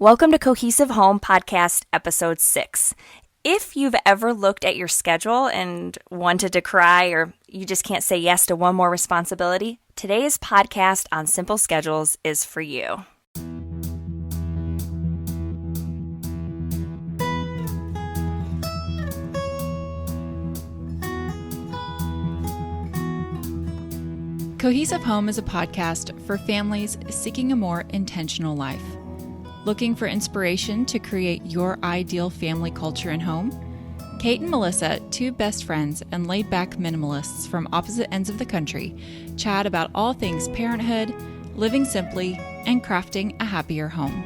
Welcome to Cohesive Home Podcast, Episode 6. If you've ever looked at your schedule and wanted to cry or you just can't say yes to one more responsibility, today's podcast on simple schedules is for you. Cohesive Home is a podcast for families seeking a more intentional life. Looking for inspiration to create your ideal family culture and home? Kate and Melissa, two best friends and laid-back minimalists from opposite ends of the country, chat about all things parenthood, living simply, and crafting a happier home.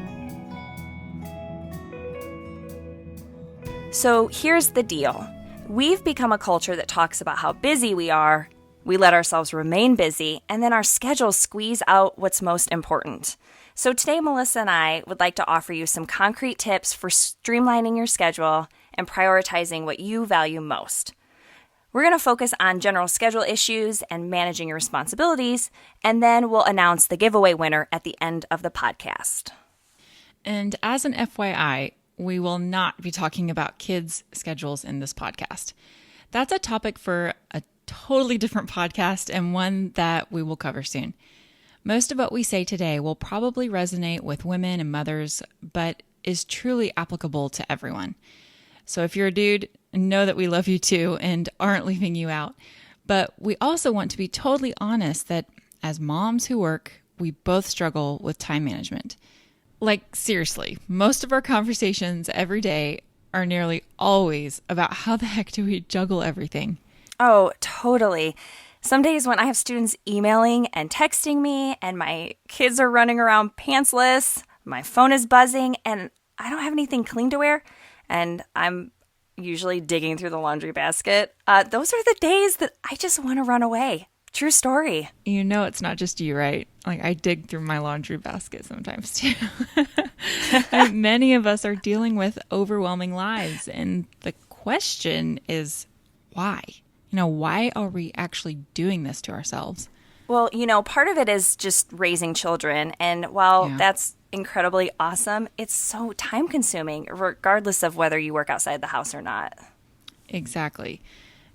So here's the deal. We've become a culture that talks about how busy we are, we let ourselves remain busy, and then our schedules squeeze out what's most important. So today, Melissa and I would like to offer you some concrete tips for streamlining your schedule and prioritizing what you value most. We're going to focus on general schedule issues and managing your responsibilities, and then we'll announce the giveaway winner at the end of the podcast. And as an FYI, we will not be talking about kids' schedules in this podcast. That's a topic for a totally different podcast and one that we will cover soon. Most of what we say today will probably resonate with women and mothers, but is truly applicable to everyone. So if you're a dude, know that we love you too and aren't leaving you out. But we also want to be totally honest that as moms who work, we both struggle with time management. Like seriously, most of our conversations every day are nearly always about how the heck do we juggle everything. Oh, totally. Some days when I have students emailing and texting me and my kids are running around pantsless, my phone is buzzing, and I don't have anything clean to wear, and I'm usually digging through the laundry basket, those are the days that I just want to run away. True story. You know it's not just you, right? Like I dig through my laundry basket sometimes too. Many of us are dealing with overwhelming lives, and the question is why? Why are we actually doing this to ourselves? Well, part of it is just raising children. And while that's incredibly awesome, it's so time consuming, regardless of whether you work outside the house or not. Exactly.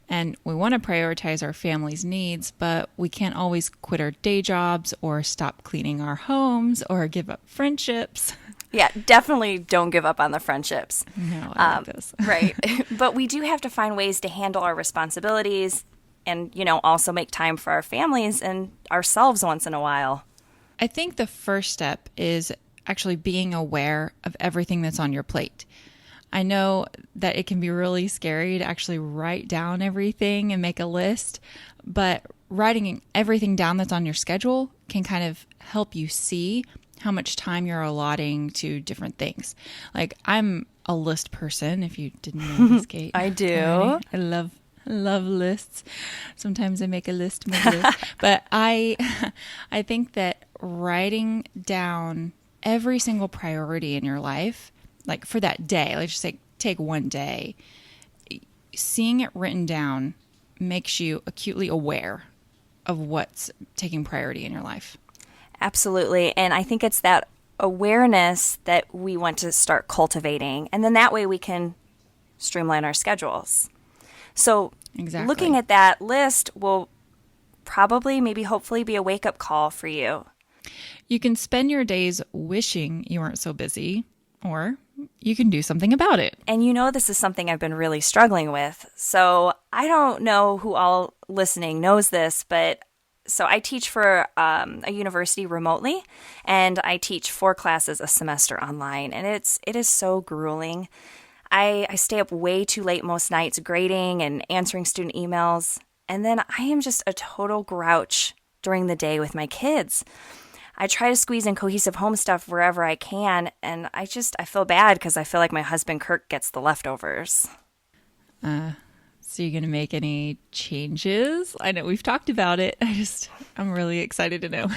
And we want to prioritize our family's needs, but we can't always quit our day jobs or stop cleaning our homes or give up friendships. Yeah, definitely don't give up on the friendships. No, I like this. Right. But we do have to find ways to handle our responsibilities and, also make time for our families and ourselves once in a while. I think the first step is actually being aware of everything that's on your plate. I know that it can be really scary to actually write down everything and make a list, but writing everything down that's on your schedule can kind of help you see how much time you're allotting to different things. Like I'm a list person, if you didn't know this, Kate. I do. I love lists. Sometimes I make a list. But I think that writing down every single priority in your life, like for that day, let's just say take one day, seeing it written down makes you acutely aware of what's taking priority in your life. Absolutely. And I think it's that awareness that we want to start cultivating. And then that way we can streamline our schedules. So Looking at that list will probably, maybe hopefully be a wake-up call for you. You can spend your days wishing you weren't so busy, or you can do something about it. And this is something I've been really struggling with. So I don't know who all listening knows this, but so I teach for a university remotely, and I teach 4 classes a semester online, and it is so grueling. I stay up way too late most nights grading and answering student emails, and then I am just a total grouch during the day with my kids. I try to squeeze in cohesive home stuff wherever I can, and I feel bad because I feel like my husband Kirk gets the leftovers. So you're going to make any changes? I know we've talked about it. I'm really excited to know.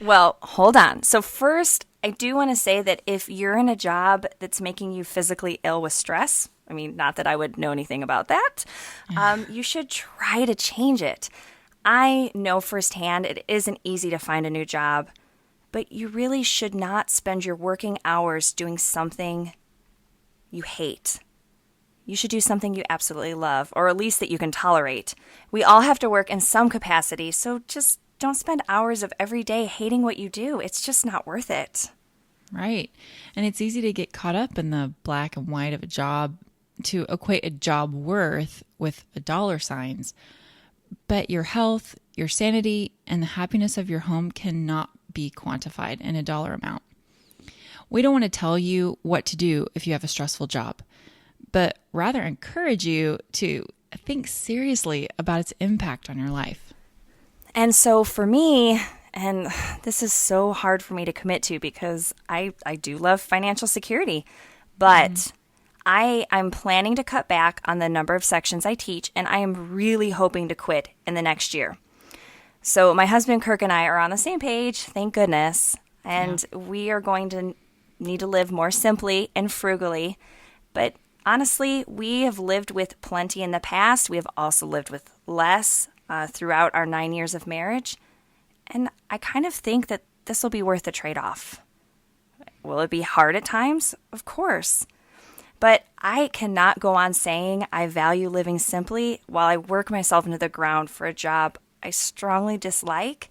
Well, hold on. So first, I do want to say that if you're in a job that's making you physically ill with stress, not that I would know anything about that, you should try to change it. I know firsthand it isn't easy to find a new job, but you really should not spend your working hours doing something you hate. You should do something you absolutely love, or at least that you can tolerate. We all have to work in some capacity, so just don't spend hours of every day hating what you do. It's just not worth it. Right. And it's easy to get caught up in the black and white of a job, to equate a job worth with dollar signs. But your health, your sanity, and the happiness of your home cannot be quantified in a dollar amount. We don't want to tell you what to do if you have a stressful job, but rather encourage you to think seriously about its impact on your life. And so for me, and this is so hard for me to commit to because I do love financial security, but I'm planning to cut back on the number of sections I teach, and I am really hoping to quit in the next year. So my husband Kirk and I are on the same page, thank goodness, and we are going to need to live more simply and frugally. But honestly, we have lived with plenty in the past. We have also lived with less throughout our 9 years of marriage. And I kind of think that this will be worth the trade-off. Will it be hard at times? Of course. But I cannot go on saying I value living simply while I work myself into the ground for a job I strongly dislike,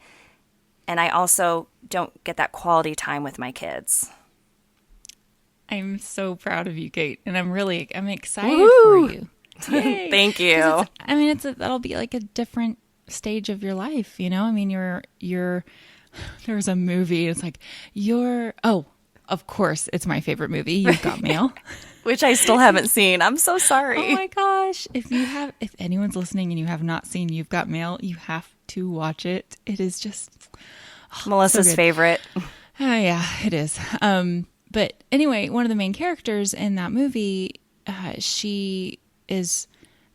and I also don't get that quality time with my kids. I'm so proud of you, Kate, and I'm excited Woo-hoo! for you. Yay. Thank you. That'll be like a different stage of your life, you know? I mean, there's a movie, it's like, of course, it's my favorite movie, You've Got Mail. Which I still haven't seen. I'm so sorry. Oh my gosh. If anyone's listening and you have not seen You've Got Mail, you have to watch it. It is just Melissa's favorite. Yeah, it is. But anyway, one of the main characters in that movie, she is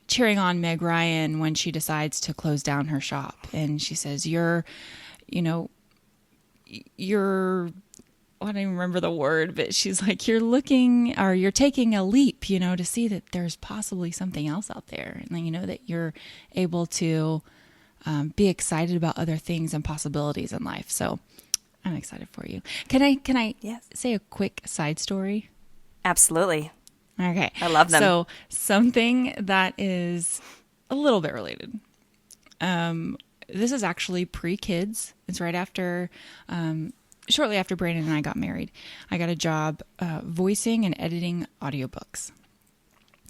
cheering on Meg Ryan when she decides to close down her shop. And she says, you're I don't even remember the word, but she's like, you're taking a leap, to see that there's possibly something else out there. And that you're able to be excited about other things and possibilities in life. So I'm excited for you. Can I say a quick side story? Absolutely. Okay. I love them. So something that is a little bit related. This is actually pre-kids. It's right after, shortly after Brandon and I got married. I got a job voicing and editing audiobooks.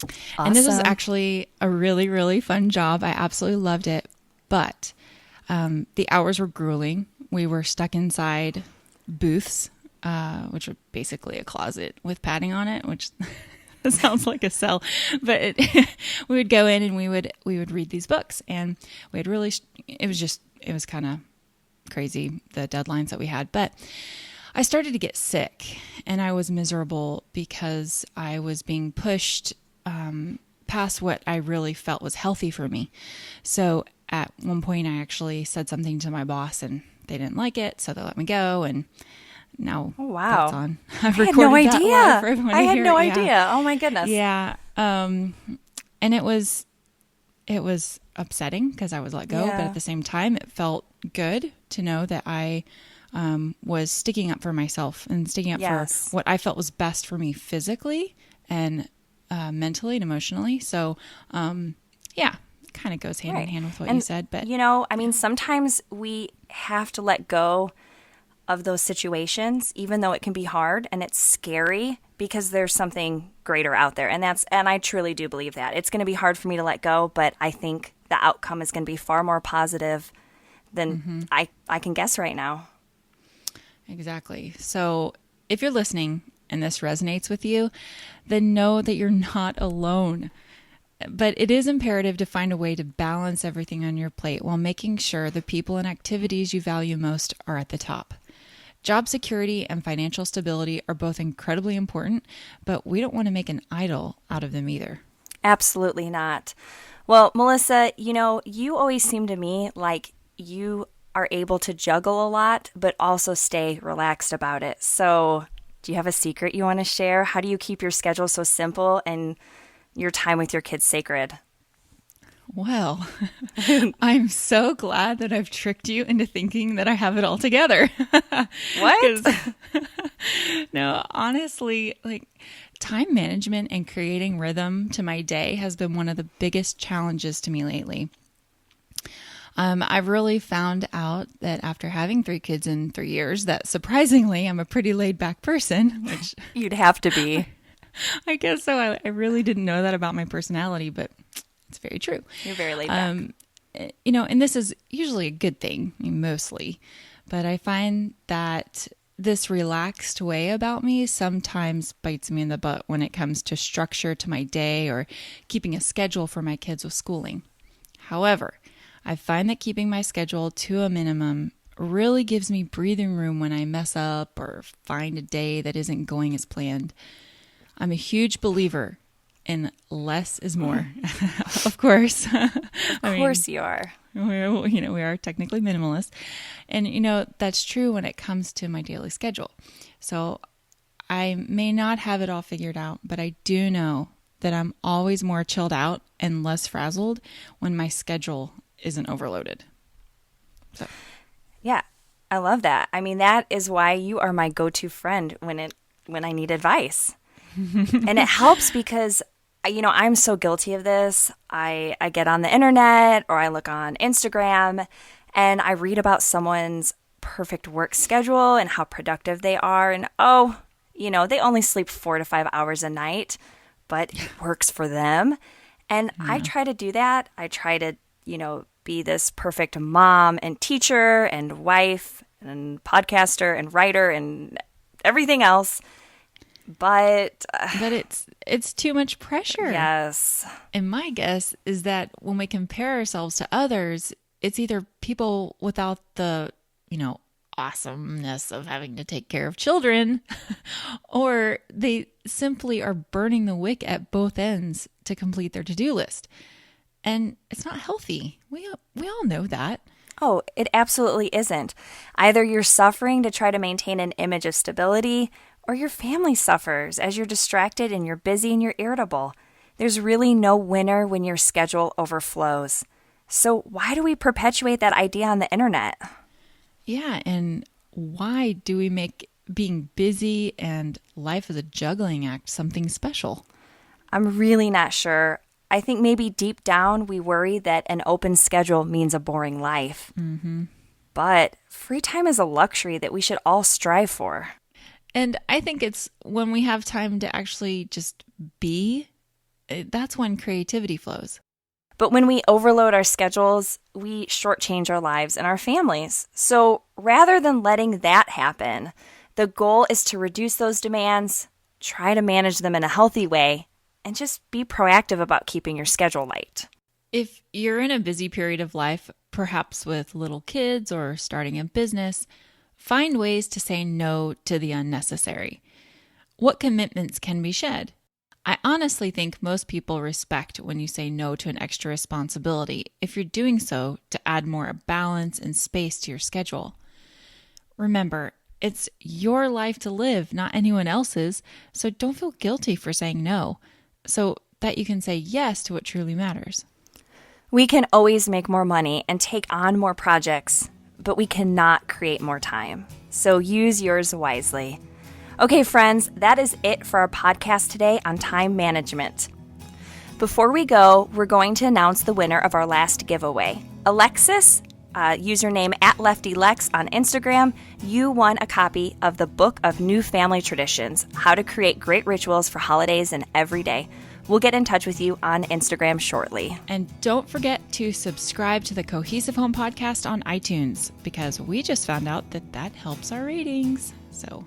Awesome. And this was actually a really, really fun job. I absolutely loved it. But the hours were grueling. We were stuck inside booths, which are basically a closet with padding on it, which sounds like a cell. But we would go in and we would read these books. And we had it was kind of crazy, the deadlines that we had. But I started to get sick and I was miserable because I was being pushed past what I really felt was healthy for me. So at one point I actually said something to my boss and they didn't like it, so they let me go. And now that's on. I had no idea. I had no idea. Oh my goodness. Yeah. And it was upsetting because I was let go, but at the same time, it felt good to know that I was sticking up for myself and sticking up for what I felt was best for me physically and mentally and emotionally. So, kind of goes hand in hand with what you said. But sometimes we have to let go of those situations, even though it can be hard and it's scary, because there's something greater out there. And I truly do believe that. It's going to be hard for me to let go, but I think the outcome is going to be far more positive than I can guess right now. Exactly. So if you're listening and this resonates with you, then know that you're not alone. But it is imperative to find a way to balance everything on your plate while making sure the people and activities you value most are at the top. Job security and financial stability are both incredibly important, but we don't want to make an idol out of them either. Absolutely not. Well, Melissa, you always seem to me like you are able to juggle a lot, but also stay relaxed about it. So do you have a secret you want to share? How do you keep your schedule so simple and your time with your kids sacred? Well, I'm so glad that I've tricked you into thinking that I have it all together. What? No, honestly, like time management and creating rhythm to my day has been one of the biggest challenges to me lately. I've really found out that after having 3 kids in 3 years, that surprisingly, I'm a pretty laid back person, which You'd have to be. I guess so. I really didn't know that about my personality, but it's very true. You're very laid back. And this is usually a good thing, mostly, but I find that this relaxed way about me sometimes bites me in the butt when it comes to structure to my day or keeping a schedule for my kids with schooling. However, I find that keeping my schedule to a minimum really gives me breathing room when I mess up or find a day that isn't going as planned. I'm a huge believer in less is more. Of course. Of course you are. We are technically minimalist. And, that's true when it comes to my daily schedule. So I may not have it all figured out, but I do know that I'm always more chilled out and less frazzled when my schedule isn't overloaded. So, yeah, I love that. I mean, that is why you are my go-to friend when I need advice. And it helps because, I'm so guilty of this. I get on the internet or I look on Instagram and I read about someone's perfect work schedule and how productive they are. And, they only sleep 4 to 5 hours a night, but it works for them. And I try to do that. I try to, be this perfect mom and teacher and wife and podcaster and writer and everything else. But it's too much pressure. Yes. And my guess is that when we compare ourselves to others, it's either people without the, awesomeness of having to take care of children, or they simply are burning the wick at both ends to complete their to-do list. And it's not healthy. We all know that. Oh, it absolutely isn't. Either you're suffering to try to maintain an image of stability, or your family suffers as you're distracted and you're busy and you're irritable. There's really no winner when your schedule overflows. So why do we perpetuate that idea on the internet? Yeah, and why do we make being busy and life as a juggling act something special? I'm really not sure. I think maybe deep down we worry that an open schedule means a boring life. Mm-hmm. But free time is a luxury that we should all strive for. And I think it's when we have time to actually just be, that's when creativity flows. But when we overload our schedules, we shortchange our lives and our families. So rather than letting that happen, the goal is to reduce those demands, try to manage them in a healthy way, and just be proactive about keeping your schedule light. If you're in a busy period of life, perhaps with little kids or starting a business, find ways to say no to the unnecessary. What commitments can be shed? I honestly think most people respect when you say no to an extra responsibility if you're doing so to add more balance and space to your schedule. Remember, it's your life to live, not anyone else's, so don't feel guilty for saying no, so that you can say yes to what truly matters. We can always make more money and take on more projects, but we cannot create more time. So use yours wisely. Okay, friends, that is it for our podcast today on time management. Before we go, we're going to announce the winner of our last giveaway. Alexis, username @LeftyLex on Instagram, you won a copy of the Book of New Family Traditions, How to Create Great Rituals for Holidays and Every Day. We'll get in touch with you on Instagram shortly. And don't forget to subscribe to the Cohesive Home Podcast on iTunes, because we just found out that helps our ratings. So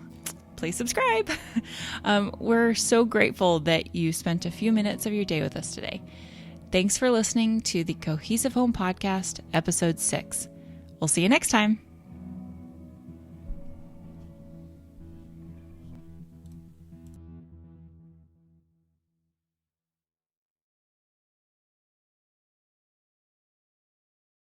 please subscribe. We're so grateful that you spent a few minutes of your day with us today. Thanks for listening to the Cohesive Home Podcast, Episode 6. We'll see you next time.